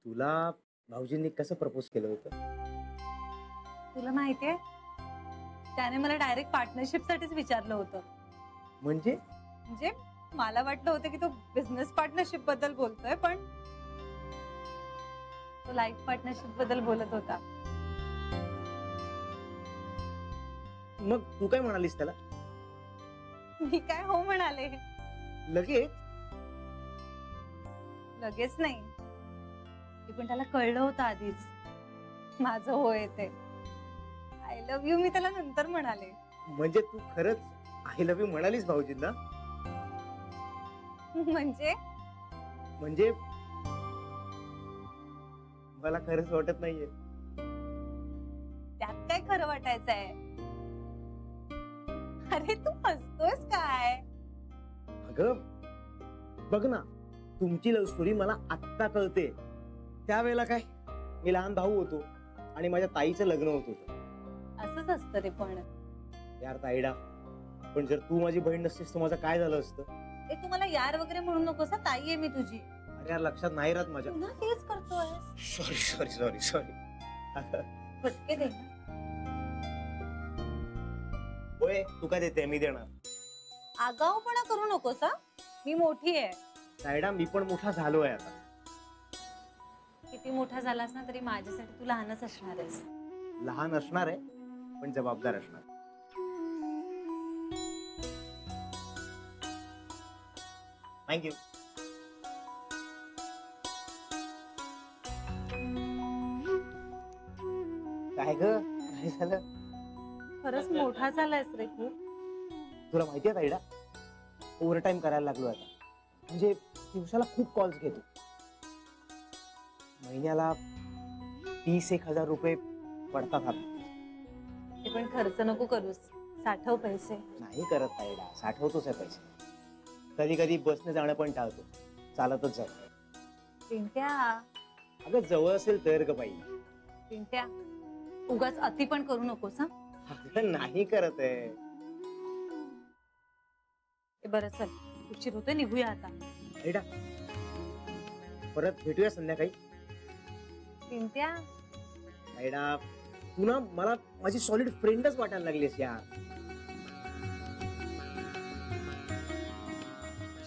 तुला भाऊजींनी कसं प्रपोज केलं होतं? तुला माहितीये, त्याने मला डायरेक्ट पार्टनरशिप साठीच विचारलं होतं. म्हणजे म्हणजे मला वाटलं होतं की तो बिझनेस पार्टनरशिप बद्दल बोलतोय, पण तो लाईफ पार्टनरशिप बद्दल बोलत होता. मग तू काय म्हणालीस त्याला? मी काय हो म्हणाले. लगेच? लगेच नाही, पण त्याला कळलं होतं आधीच माझं होय ते. आय लव्ह यू मी त्याला नंतर म्हणाले. म्हणजे तू खरंच आय लव्ह यू म्हणालीस भाऊजींना? म्हणजे म्हणजे मला खरंच वाटत नाहीये. त्यात काय खरं वाटायचंय? अरे तू हसतोयस काय? अगं बघ ना, तुमची लव्ह स्टोरी मला आत्ता कळते. त्यावेळेला काय, मी लहान भाऊ होतो आणि माझ्या ताईचं लग्न होत होतं. असंच असतं रे. पण यार ताईडा, पण जर तू माझी बहीण नसतीस तर माझं काय झालं असतं? ते तू मला यार वगैरे म्हणू नकोस. ताई आहे मी तुझी. अरे यार, लक्षात नाही राहत माझ्या. पुन्हा तेच करतोय. Sorry sorry sorry sorry. फटके दे. होय, तू काय देते? मी देणार. आगाऊपणा करू नकोस. मी मोठी आहे. ताईडा, मी पण मोठा झालोय आता. किती मोठा झालास ना तरी माझ्यासाठी तू लहानच असणार आहेस. लहान असणार आहे, पण जबाबदार असणार. थँक्यू. काय ग, काय झालं? खरंच मोठा झालायस रे खूप. तुला माहितीये ताईडा, ओव्हर टाइम करायला लागलो आता. म्हणजे दिवसाला खूप कॉल्स घेतो. महिन्याला 30,000 रुपये पडतात हातात. ते पण खर्च नको करूस. साठव पैसे. नाही करत ताईडा, साठवतोच आहे पैसे. कधी कधी बसने जाणं पण टाळतो, चालतच जातो. पिंट्या, अगं जवळ असेल तर ग बाई. पिंट्या, उगाच अति पण करू नकोस. अगं नाही करत आहे. बरं चल, उशीर होतोय, निघूया आता. ताईडा, परत भेटूया संध्याकाळी. पिंट्या, ताईडा, तू ना मला माझी सॉलिड फ्रेंडच वाटायला लागलीस यार.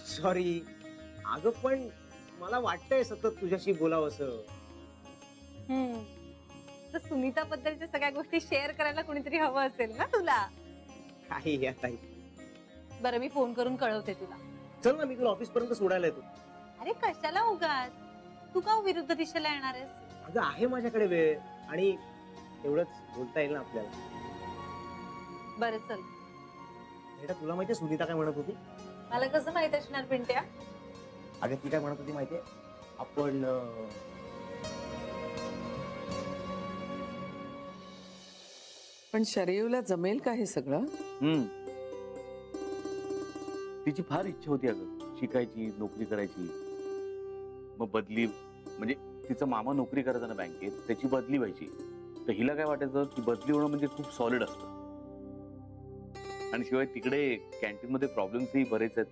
सॉरी. अगं पण मला वाटतंय सतत तुझ्याशी बोलावं असं. तर सुनीता बद्दलच्या सगळ्या गोष्टी शेअर करायला कोणीतरी हवं असेल ना तुला. काही या ताई. बरं, मी फोन करून कळवते तुला. चल ना, मी तुला ऑफिस पर्यंत सोडायला येतो. अरे कशाला उगाच, तू का विरुद्ध दिशेला येणार आहेस? अगं आहे माझ्याकडे वेळ, आणि एवढंच बोलता येईल ना आपल्याला. बरं चल. बेटा, तुला माहितीये सुनीता काय म्हणत होती? मला कसं माहित असणार पिंट्या? अगं ती काय म्हणत होती माहितीये? आपण पण शरयूला जमेल का हे सगळं? तिची फार इच्छा होती अगं, शिकायची, नोकरी करायची. मग बदली, म्हणजे तिचा मामा नोकरी करायचा ना बँकेत, त्याची बदली व्हायची. तर हिला काय वाटायचं की बदली होणं म्हणजे खूप सॉलिड असतं. आणि शिवाय तिकडे कॅन्टीन मध्ये प्रॉब्लेम्सही बरेच आहेत.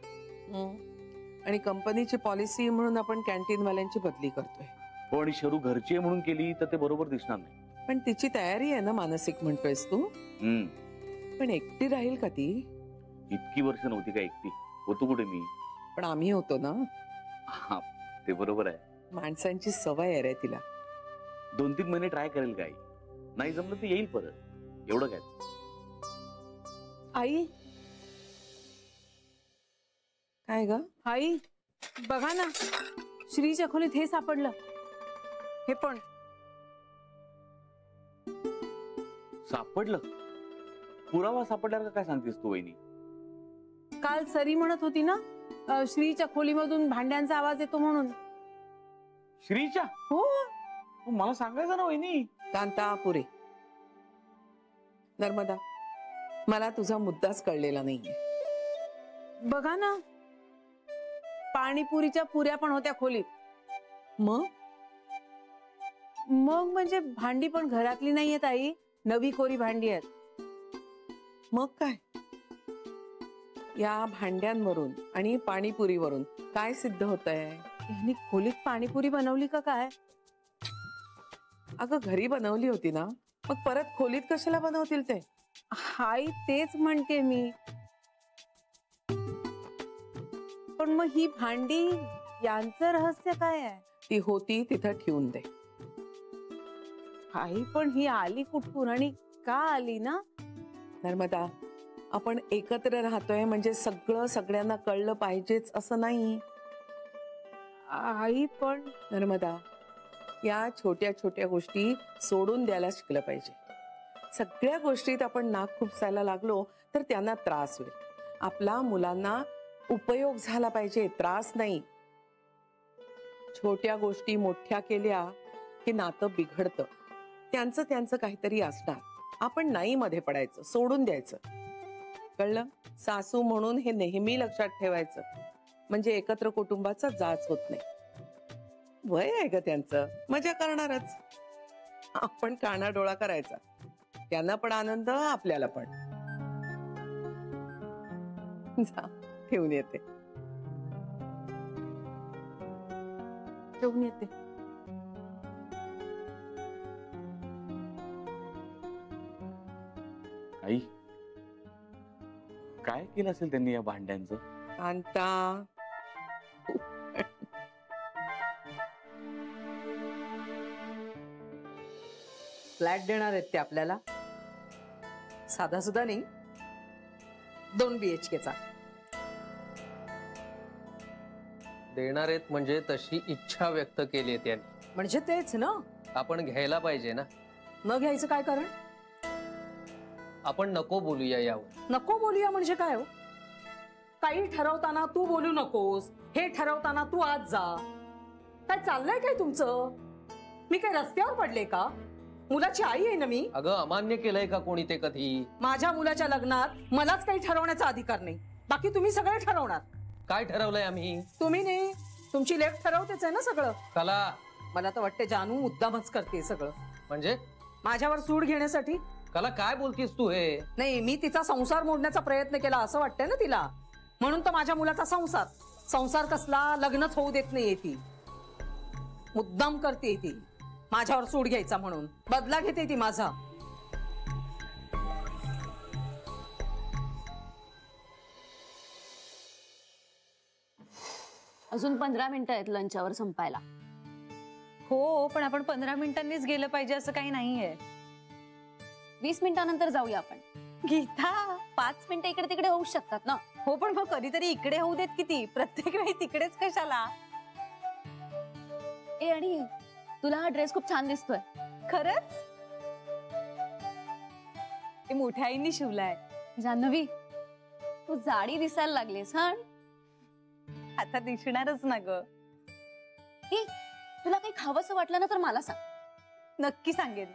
आणि कंपनीची पॉलिसी म्हणून आपण कॅन्टीन वाल्यांची बदली करतोय. हो, आणि शरू घरची आहे म्हणून केली तर ते बरोबर दिसणार नाही. पण तिची तयारी आहे ना मानसिक, म्हणतोयस तू? पण एकटी राहील का ती? इतकी वर्ष नव्हती का एकटी. होतो कुठे मी. पण आम्ही होतो ना. हा, ते बरोबर आहे. माणसांची सवय आहे रे तिला. 2-3 महिने ट्राय करेल काही, नाही जमलं तर येईल परत. एवढं काय. आई, काय ग? आई बघा ना, श्रीच्या खोलीत हे सापडलं. हे पण सापडलं? पुरावा सापडल्यावर काय सांगतेस तू वहिनी? काल सरी म्हणत होती ना, श्रीच्या खोलीमधून भांड्यांचा आवाज येतो म्हणून. श्रीच्या? हो. मला सांगायचं ना वहिनी. कांता पुरे. नर्मदा, मला तुझा मुद्दाच कळलेला नाहीये. बघा ना, पाणीपुरीच्या पुऱ्या पण होत्या खोलीत. मग म्हणजे भांडी पण घरातली नाहीयेत आई, नवी कोरी भांडी आहेत. मग काय? या भांड्यांवरून आणि पाणीपुरीवरून काय सिद्ध होत आहे? यांनी खोलीत पाणीपुरी बनवली का काय? अगं घरी बनवली होती ना, मग परत खोलीत कशाला बनवतील ते? आई तेच म्हणते मी. पण मग ही भांडी यांचं रहस्य काय आहे? ती होती तिथं ठेवून दे. आई पण ही आली कुठून आणि का आली ना? नर्मदा, आपण एकत्र राहतोय म्हणजे सगळं सगळ्यांना कळलं पाहिजेच असं नाही. आई पण नर्मदा, या छोट्या छोट्या गोष्टी सोडून द्यायला शिकलं पाहिजे. सगळ्या गोष्टीत आपण नाक खुपसायला लागलो तर त्यांना त्रास होईल. आपला मुलांना उपयोग झाला पाहिजे, त्रास नाही. छोट्या गोष्टी मोठ्या केल्या की नातं बिघडतं. त्यांचं त्यांचं काहीतरी असणार, आपण नाही मध्ये पडायचं, सोडून द्यायचं. कळलं? सासू म्हणून हे नेहमी लक्षात ठेवायचं, म्हणजे एकत्र कुटुंबाचा जाच होत नाही. वय आहे ग त्यांचं, मजा करणारच. आपण कानाडोळा करायचा, त्यांना पण आनंद, आपल्याला पण. जा, ठेवून येते. ठेवून येते. आई, काय केलं असेल त्यांनी या भांड्यांचं? कांता, फ्लॅट देणार आहेत ते आपल्याला, साधा सुद्धा नाही, 2 BHK चा देणार आहेत. म्हणजे तशी इच्छा व्यक्त केली आहे त्यांनी. म्हणजे तेच ना, आपण घ्यायला पाहिजे ना. न घ्यायचं काय कारण? आपण नको बोलूया यावर. नको बोलूया म्हणजे काय हो? काही ठरवताना तू बोलू नकोस, हे ठरवताना तू आज जा. काय चाललंय काय तुमचं? मी काय रस्त्यावर पडले का? मुलाची आई आहे ना मी. अगं, अमान्य केलंय का कोणी ते कधी? माझ्या मुलाच्या लग्नात मलाच काही ठरवण्याचा अधिकार नाही, बाकी तुम्ही सगळे ठरवणार. काय ठरवलंय आम्ही? तुम्ही नाही, तुमची लेक ठरवतेच आहे ना सगळं. कला, मला तर वाटते जानू मुद्दामच करते सगळं, म्हणजे माझ्यावर सूड घेण्यासाठी. कला, काय बोलतीस तू हे? नाही, मी तिचा संसार मोडण्याचा प्रयत्न केला असं वाटतंय ना तिला, म्हणून तर माझ्या मुलाचा संसार कसला, लग्नच होऊ देत नाहीये ती. मुद्दाम करते ती, माझ्यावर सूड घ्यायचा म्हणून. बदला घेते ती माझा. अजून 15 मिनिटं आहेत लंचावर संपायला. हो, पण आपण 15 मिनिटांनीच गेलं पाहिजे असं काही नाहीये. 20 मिनिटानंतर जाऊया आपण. गीता, 5 मिनिटं इकडे तिकडे होऊ शकतात ना. हो पण मग कधीतरी इकडे होऊ देत किती, प्रत्येक वेळी तिकडेच कशाला? ए, आणि तुला हा ड्रेस खूप छान दिसतोय. खरंच? ते मोठ्या आईनी शिवलाय. जान्हवी, तू जाडी दिसायला लागलीस. हा, आता दिसणारच ना ग. तुला काही खावंसं वाटलं ना तर मला सांग, नक्की सांगेन.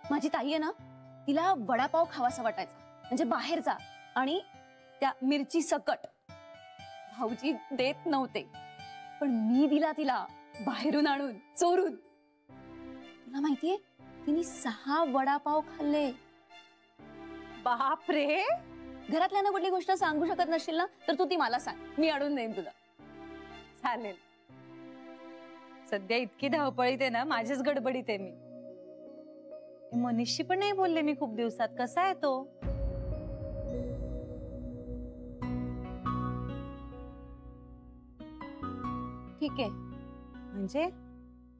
माझी ताई आहे ना, तिला वडापाव खावासा वाटायचा, म्हणजे बाहेरचा, आणि त्या मिरची सकट. भाऊजी देत नव्हते, पण मी दिला तिला बाहेरून आणून, चोरून. तुला माहितीये, तिने 6 वडापाव खाल्ले. बाप रे. घरातल्यांना कुठली गोष्ट सांगू शकत नसशील ना तर तू ती मला सांग, मी आणून देईन तुला. चालेल. सध्या इतकी धावपळीत आहे ना, माझ्याच गडबडीत आहे मी. मनीषशी पण नाही बोलले मी खूप दिवसात. कसा आहे तो? ठीक आहे. म्हणजे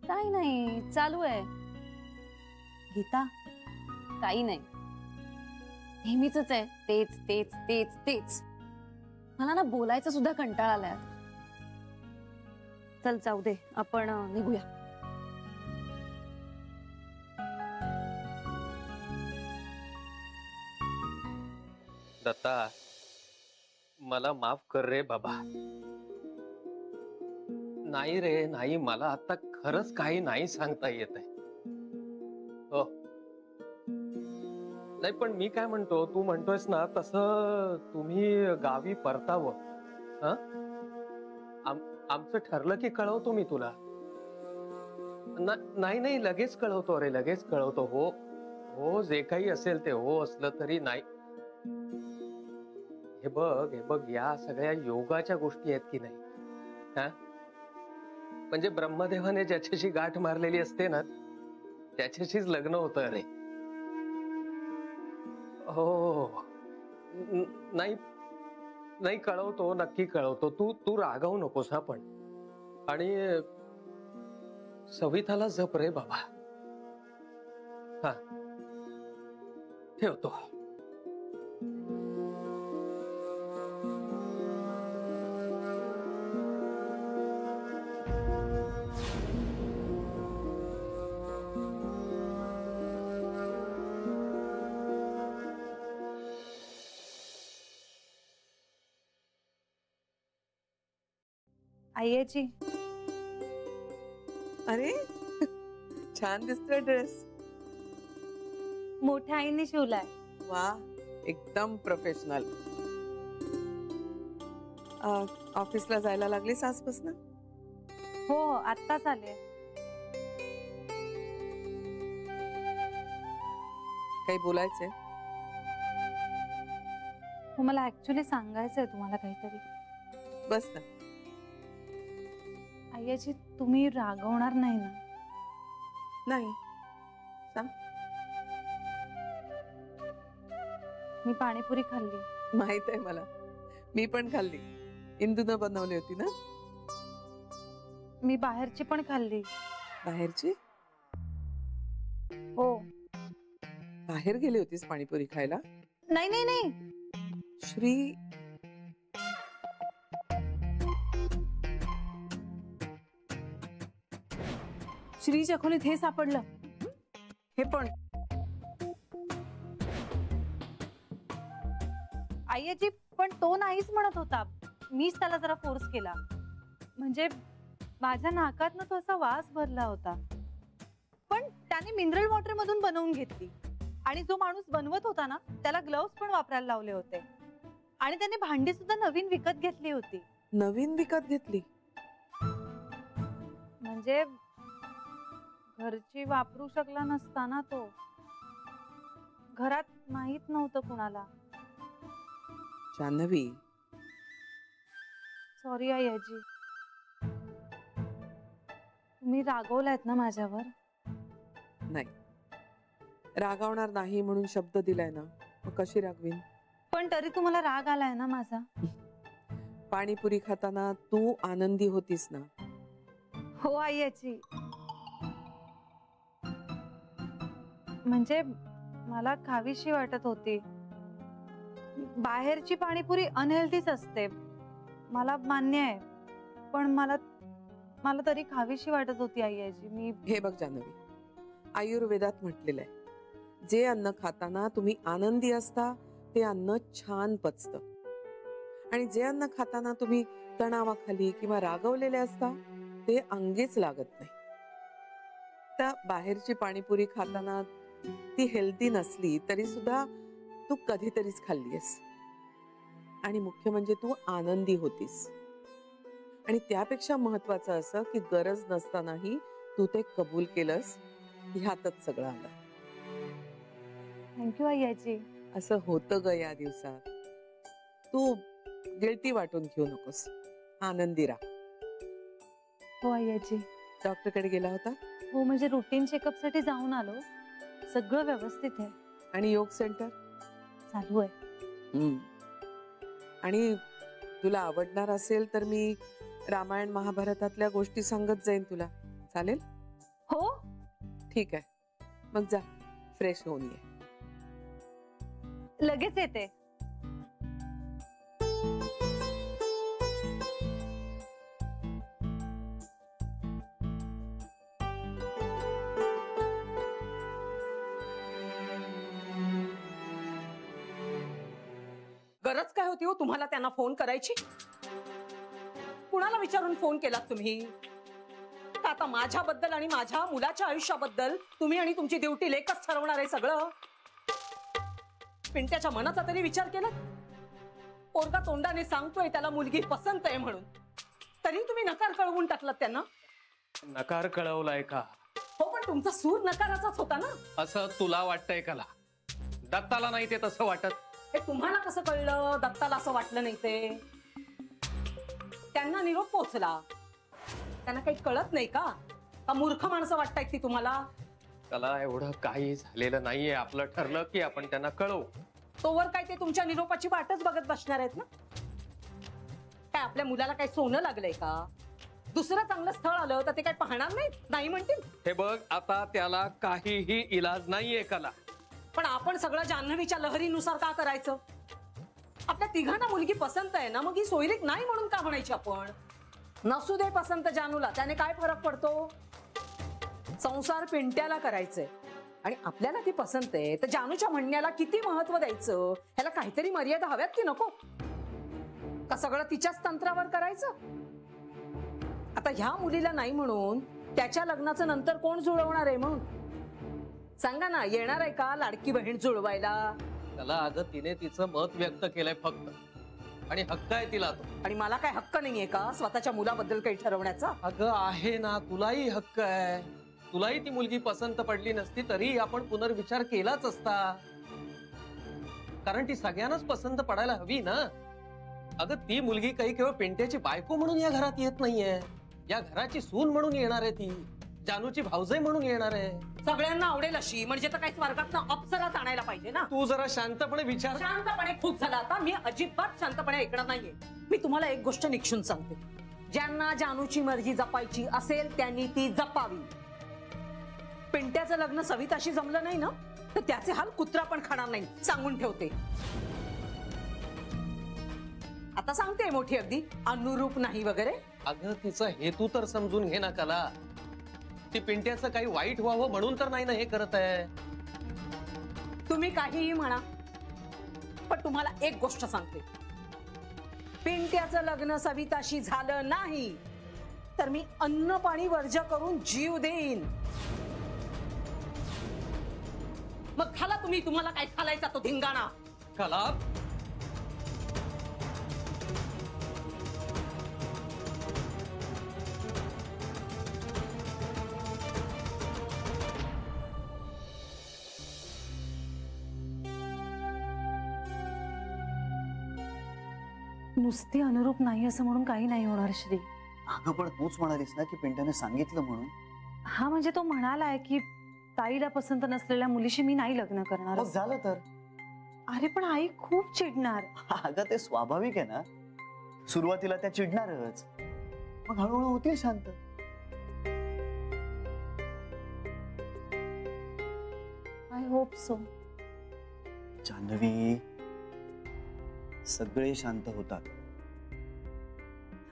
काही नाही, चालू आहे. गीता, काही नाही, नेहमीच आहे. तेच तेच तेच तेच. मला ना बोलायचं सुद्धा कंटाळा आलाय. चल जाऊ दे, आपण निघूया. दत्ता, मला माफ कर रे बाबा. नाही रे, नाही, मला आता खरंच काही नाही सांगता येत आहे. हो, नाही, पण मी काय म्हणतो, तू म्हणतोयस ना तसं तुम्ही गावी परतावं. आमचं ठरलं की कळवतो मी तुला. नाही नाही, लगेच कळवतो रे, लगेच कळवतो. हो हो, जे काही असेल ते हो असलं तरी नाही. हे बघ, या सगळ्या योगाच्या गोष्टी आहेत की नाही. हा, म्हणजे ब्रह्मदेवाने ज्याच्याशी गाठ मारलेली असते ना, त्याच्याशीच लग्न होतं अरे. हो नाही नाही, कळवतो, नक्की कळवतो. तू रागावू नकोस हा. पण आणि सविताला जप रे बाबा. हा ठेवतो. आईची अरे छान दिसतोय ड्रेस. मोठ्या आईने शिवलाय. वा, एकदम प्रोफेशनल. ऑफिसला जायला लागलीस आजपासून? हो आत्ताच आले. काही बोलायचंय? हो मला ऍक्च्युली सांगायचंय तुम्हाला काहीतरी. बस ना. आईची तुम्ही रागवणार नाही ना? नाही, सांग. मी पाणीपुरी खाल्ली. माहित आहे मला, मी पण खाल्ली. इंदूनं बनवली होती ना? मी बाहेरची पण खाल्ली. बाहेरची? हो. बाहेर गेली होतीस पाणीपुरी खायला? नाही नाही नाही. श्री श्रीच्या खोलीत हे सापडलं. हे पण. आईची पण तो नाहीच म्हणत होता. मीच त्याला जरा फोर्स केला. म्हणजे माझ्या नाकातनं तो असा वास भरला होता. पण त्याने मिनरल वॉटर मधून बनवून घेतली. आणि जो माणूस बनवत होता ना त्याला ग्लोव्स पण वापरायला लावले होते. आणि त्याने भांडी सुद्धा नवीन विकत घेतली होती. नवीन विकत घेतली? म्हणजे घरची वापरू शकला नसता ना तो. घरात माहित नव्हतं कुणाला. जान्हवी, सॉरी आईजी. तुम्ही रागवलायत ना माझ्यावर? नाही, रागावणार नाही म्हणून शब्द दिलाय ना, मग कशी रागवीन? पण तरी तुम्हाला राग आलाय ना माझा? पाणीपुरी खाताना तू आनंदी होतीस ना? हो आईची. म्हणजे मला खावीशी वाटत होती. बाहेरची पाणीपुरी अनहेल्दीच असते, मला मान्य आहे. पण मला तरी खावीशी वाटत होती आईची. मी हे बघ जान्हवी, आयुर्वेदात म्हटलेलं आहे, जे अन्न खाताना तुम्ही आनंदी असता ते अन्न छान पचतं. आणि जे अन्न खाताना तुम्ही तणावाखाली किंवा रागवलेले असता ते अंगीच लागत नाही. त्या बाहेरची पाणीपुरी खाताना ती हेल्दी नसली तरी सुद्धा तू कधीतरीच खाल्लीस. आणि मुख्य म्हणजे तू आनंदी होतीस. आणि त्यापेक्षा महत्वाचं असं की गरज नसतानाही तू ते कबूल केलंस. ह्यातच सगळं आलं. थँक्यू आईची. असं होतं ग या दिवसात. तू गिल्टी वाटून घेऊ नकोस, आनंदी राहा. हो आईची. डॉक्टरकडे गेला होता? हो म्हणजे रुटीन चेकअप साठी जाऊन आलो. सगळं व्यवस्थित आहे. आणि योग सेंटर चालू आहे. आणि तुला आवडणार असेल तर मी रामायण महाभारतातल्या गोष्टी सांगत जाईन तुला. चालेल? हो ठीक आहे, मग जा फ्रेश होऊन ये. लगेच येते. गरज काय होती हो तुम्हाला त्यांना फोन करायची? कुणाला विचारून फोन केलात तुम्ही? का आता माझ्याबद्दल आणि माझ्या मुलाच्या आयुष्याबद्दल तुम्ही आणि तुमची ड्युटी लेखच ठरवणार आहे सगळं? पिंट्याच्या मनाचा तरी विचार केला? पोरगा तोंडाने सांगतोय त्याला मुलगी पसंत आहे म्हणून, तरी तुम्ही नकार कळवून टाकलात त्यांना? नकार कळवलाय का? हो पण तुमचा सूर नकाराचाच होता ना. असं तुला वाटतंय का? दत्ताला नाही ते तसं वाटत. हे तुम्हाला कसं कळलं दत्ताला असं वाटलं नाही ते? त्यांना निरोप पोचला. त्यांना काही कळत नाही का? मूर्ख माणसं वाटतायत ती तुम्हाला? त्याला एवढं काही झालेलं नाहीये, आपलं ठरलं की आपण त्यांना कळवू. तोवर काय ते तुमच्या निरोपाची वाटच बघत बसणार आहेत ना? काय आपल्या मुलाला काय सोनं लागलंय का? दुसरं चांगलं स्थळ आलं तर ते काय पाहणार नाही म्हणतील? हे बघ, आता त्याला काहीही इलाज नाहीये कला. पण आपण सगळं जान्हवीच्या लहरीनुसार का करायचं? आपल्या तिघांना मुलगी पसंत आहे ना, मग ही सोयरीक नाही म्हणून का म्हणायची आपण? नसू दे पसंत जानूला, त्याने काय फरक पडतो? संसार पिंट्याला करायचंय आणि आपल्याला ती पसंत आहे, तर जानूच्या म्हणण्याला किती महत्व द्यायचं? ह्याला काहीतरी मर्यादा हव्यात की नको? का सगळं तिच्याच तंत्रावर करायचं? आता ह्या मुलीला नाही म्हणून त्याच्या लग्नाचं नंतर कोण जुळवणार आहे म्हणून सांगा ना? येणार आहे का लाडकी बहीण जुळवायला? त्याला अगं तिने तिचं मत व्यक्त केलंय फक्त, आणि हक्क आहे तिला तो. आणि मला काय हक्क नाहीये का स्वतःच्या मुलाबद्दल काही ठरवण्याचा? अगं आहे ना, तुलाही हक्क आहे. तुलाही ती मुलगी पसंत पडली नसती तरी आपण पुनर्विचार केलाच असता, कारण ती सगळ्यांनाच पसंत पडायला हवी ना. अगं ती मुलगी काही केवळ पिंट्याची बायको म्हणून या घरात येत नाहीये, या घराची सून म्हणून येणार आहे. ती जानूची भावजाई म्हणून येणार आहे. सगळ्यांना आवडेल अशी म्हणजे तर काही स्वर्गातनं अप्सरात आणायला पाहिजे ना. तू जरा शांतपणे विचार. शांतपणे खूप झाला आता. मी अजिबात शांतपणे ऐकणार नाहीये. मी तुम्हाला एक गोष्ट निक्षून सांगते, ज्यांना जानूची मर्जी जपायची असेल त्यांनी ती जपावी. पिंट्याचं लग्न सविताशी जमलं नाही ना, तर त्याचे हाल कुत्रा पण खाणार नाही, सांगून ठेवते. आता सांगते मोठी अगदी, अनुरूप नाही वगैरे. अगं तिचा हेतू तर समजून घे ना कला. ती पिंट्याचं काही वाईट व्हावं म्हणून तर नाही ना हे करत आहे. तुम्ही काहीही म्हणा, पण तुम्हाला एक गोष्ट सांगते, पिंट्याचं लग्न सविताशी झालं नाही तर मी अन्न पाणी वर्ज्य करून जीव देईन. मग खाला तुम्ही, तुम्हाला काय खालायचा तो धिंगाणा. कला, नुसती अनुरूप नाही असं म्हणून काही नाही होणार श्री. अगं पण तूच म्हणालीस ना की पिंट्याने सांगितलं म्हणून. हा म्हणजे तो म्हणालाय की ताईला पसंत नसलेल्या मुलीशी मी नाही लग्न करणार. मग झालं तर. अरे पण आई खूप चिडणार. अगं ते स्वाभाविक आहे ना, सुरुवातीला त्या चिडणारच, मग हळूहळू होतील शांत. I hope so. जान्हवी, सगळे शांत होतात.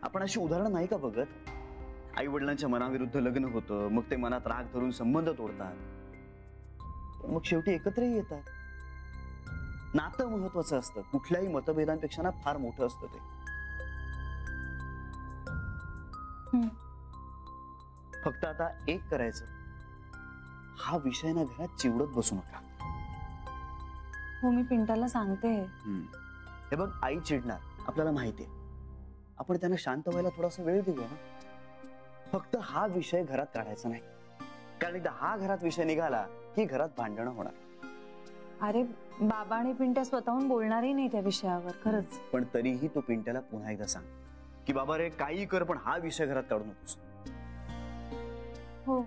आपण अशी उदाहरणं नाही का बघत? आई वडिलांच्या मनाविरुद्ध लग्न होतं, मग ते मनात राग धरून संबंध तोडतात, मग शेवटी एकत्रही येतात. नातं महत्वाचं असतं, कुठल्याही मतभेदांपेक्षा ना फार मोठं असतं ते. फक्त आता एक करायचं, हा विषय ना घरात चिवडत बसू नका. हो मी पिंट्याला सांगते. हे बघ, आई चिडणार आपल्याला माहितीये, आपण त्यांना शांत व्हायला थोडासा वेळ देऊया ना. फक्त हा विषय घरात काढायचा नाही, कारण एकदा हा घरात विषय निघाला की घरात भांडणं होणार. अरे बाबा आणि पिंट्या स्वतःहून बोलणारही नाही त्या विषयावर खरंच. पण तरीही तो पिंट्याला पुन्हा एकदा सांग की बाबा रे काही कर, पण हा विषय घरात काढू नकोस. हो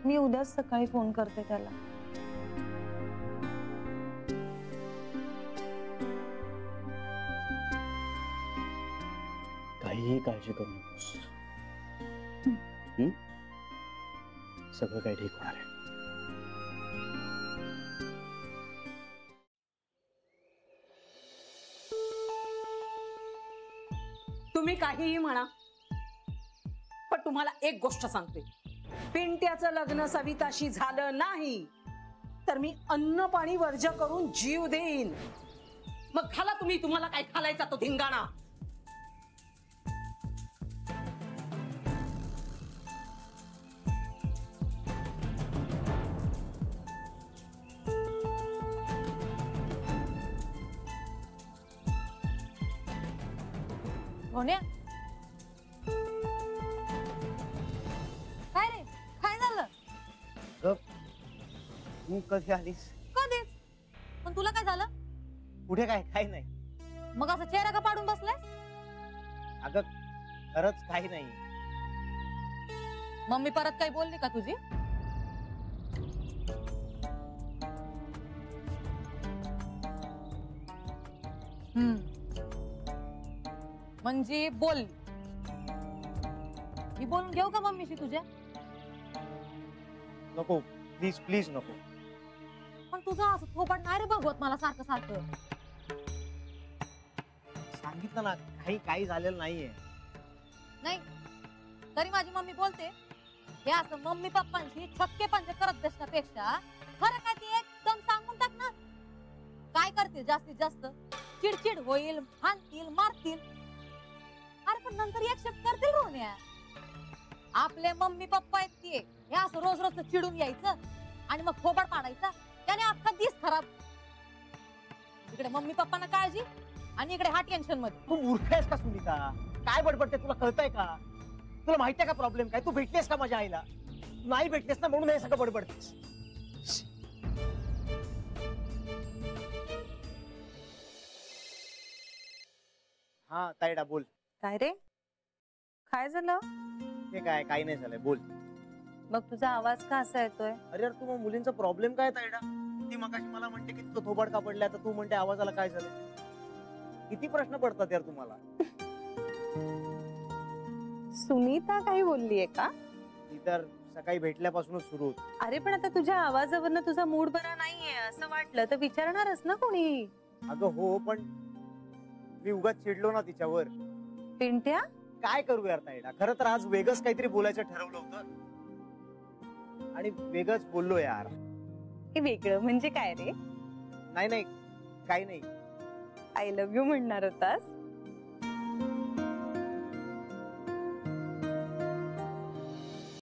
मी उद्याच सकाळी फोन करते त्याला. काहीही काळजी करू नकोस. सगळं काही ठीक होणार आहे. तुम्ही काहीही म्हणा, पण तुम्हाला एक गोष्ट सांगते, पिंट्याचं लग्न सविताशी झालं नाही तर मी अन्न पाणी वर्ज्य करून जीव देईन. मग खाला तुम्ही, तुम्हाला काय खालायचा तो धिंगाणा. मोन्या, काय रे, काय झालं? तू कधी आलीस? कधीच. पण तुला काय झालं? कुठे काय? काही नाही. मग असं चेहरा का पाडून बसलाय? अगं खरंच काही नाही. मम्मी परत काही बोलली का तुझी? म्हणजे बोल. मी बोलून घेऊ का मम्मीशी तुझ्या? नको प्लीज प्लीज नको. पण तुझं असं थोपट नाही रे बघवत मला सारखं सारखं. सांगितलं ना काही झालेलं नाहीये. नाही तरी माझी मम्मी बोलते हे असं मम्मी पप्पांशी छक्के पंचे करत बसण्यापेक्षा खरं काय ते एकदम सांगून टाक ना. काय करतील जास्तीत जास्त? चिडचिड होईल, भांडतील, मारतील. अरे पण नंतर एक्सेप्ट करतील रोहण्या. आपले मम्मी पप्पा आहेत ते हे असं रोज रोज चिडून यायचं आणि मग थोबड पाडायचा त्याने अख्खा दिस खराब. इकडे मम्मी पप्पांना काळजी आणि इकडे हा टेन्शन मध्ये. तू मूर्ख आहेस का सुनीता? काय बडबडते तुला कळतंय का? तुला माहितीये का प्रॉब्लेम काय? तू भेटलीस का माझ्या आईला? नाही भेटलीस ना म्हणून हे सगळं बडबडतेस. हा ताईडा बोल. काय रे काय झालं? हे काय काही नाही झालंय बोल. मग तुझा आवाज का असा येतोय? अरे यार तू मग मुलींचा प्रॉब्लेम काय ताईडा? ती मगाशी मला म्हणते की तुझं थोबाड का पडलाय तर तू म्हणते आवाजाला काय झालं? किती प्रश्न पडतात यार तुम्हाला. सुनीता काही बोललीये का? ती तर सकाळी भेटल्यापासूनच सुरू होत. अरे पण आता तुझ्या आवाजावरनं तुझा मूड बरा नाहीये असं वाटलं तर विचारणारच ना कोणी. अगं हो पण मी उगाच चिडलो ना तिच्यावर. पिंट्या काय करू यार ताईडा? खरं तर आज वेगळंच काहीतरी बोलायचं ठरवलं होतं आणि वेगळंच बोललो यार. हे वेगळं म्हणजे काय रे? नाही नाही काही नाही. आय लव्ह यू म्हणणार होतास?